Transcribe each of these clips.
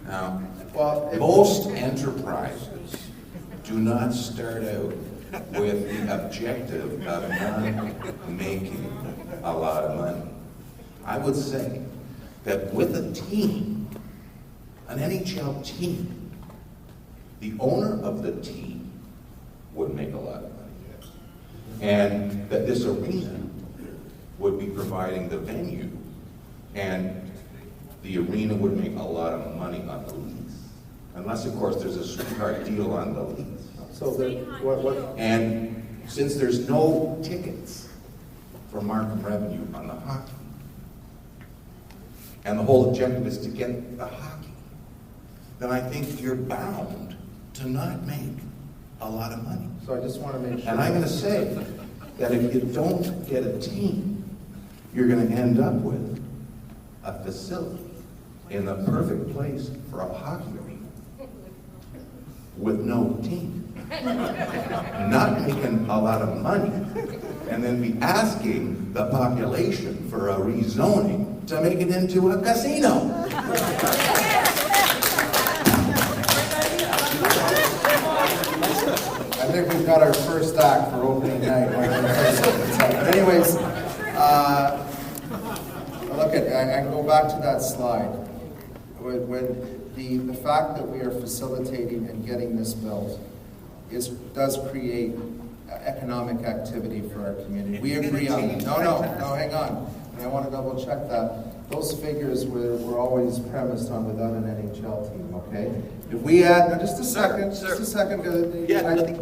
Now, Well, most enterprises do not start out with the objective of not making a lot of money. I would say that with a team, an NHL team, the owner of the team would make a lot of money. And that this arena would be providing the venue, and the arena would make a lot of money on the lease. Unless, of course, there's a sweetheart deal on the lease. so what? And since there's no tickets for Markham revenue on the hockey, and the whole objective is to get the hockey, then I think you're bound to not make a lot of money. So I just want to make sure. And I'm going to say that if you don't get a team, you're going to end up with a facility in the perfect place for a hockey arena with no team. Not making a lot of money, and then be asking the population for a rezoning to make it into a casino. I think we've got our first act for opening night. But anyways, look at, I can go back to that slide. When the fact that we are facilitating and getting this built does create economic activity for our community. We agree on that. No, hang on. And I want to double check that. Those figures were always premised on without an NHL team, okay? If we add, now just a second. Yeah, the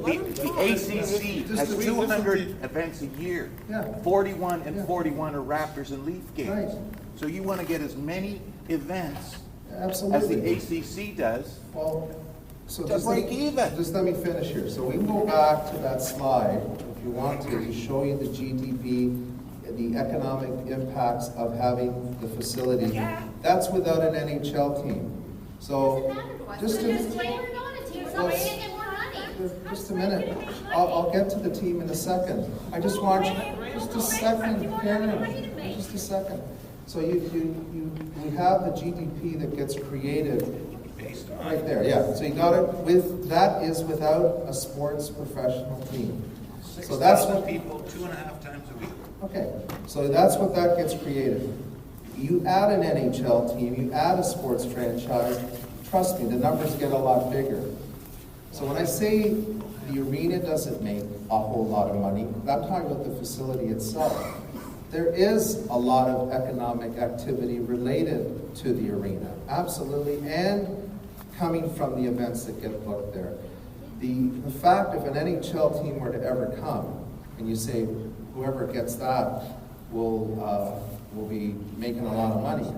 ACC has 200 events a year. Yeah. 41 and 41 are Raptors and Leaf games. Right. So you want to get as many events Absolutely. as the ACC does. Well, so To break even. Just let me finish here. So we can go back to that slide, if you want to show you the GDP, the economic impacts of having the facility. Yeah. That's without an NHL team. So just a minute. I'll get to the team in a second. I just want just a second, Karen. Just a second. So you have the GDP that gets created right there. Yeah. So you got it with that is without a sports professional team. So that's what people 2.5 times a week. Okay, so that's what that gets created. You add an NHL team, you add a sports franchise, trust me, the numbers get a lot bigger. So when I say the arena doesn't make a whole lot of money, I'm talking about the facility itself. There is a lot of economic activity related to the arena, absolutely, and coming from the events that get booked there. The fact if an NHL team were to ever come, and you say whoever gets that will be making a lot of money.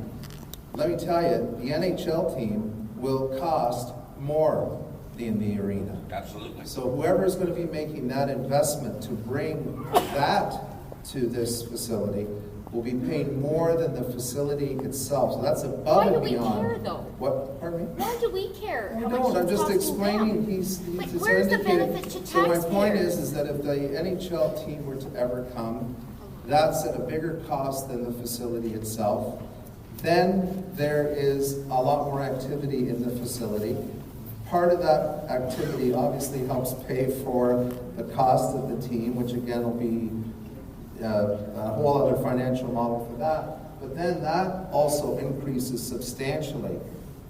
Let me tell you, the NHL team will cost more than the arena. Absolutely. So whoever is going to be making that investment to bring that to this facility will be paying more than the facility itself. So that's above and beyond. Why do we care, though? What? Pardon me? Why do we care? I how much don't. I'm it's just costing explaining. them? He's where's the indicated. benefit to So my point taxpayers? is that if the NHL team were to ever come, that's at a bigger cost than the facility itself. Then there is a lot more activity in the facility. Part of that activity obviously helps pay for the cost of the team, which again will be a whole other financial model for that. But then that also increases substantially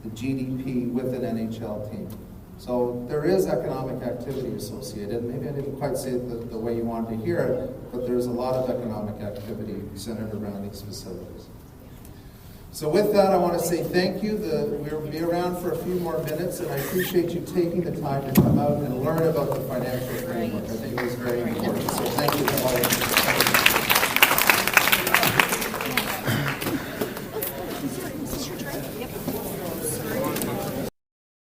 the GDP with an NHL team. So there is economic activity associated. Maybe I didn't quite say it the way you wanted to hear it, but there's a lot of economic activity centered around these facilities. So with that, I want to say thank you. We'll be around for a few more minutes, and I appreciate you taking the time to come out and learn about the financial framework. I think it was very important. So thank you.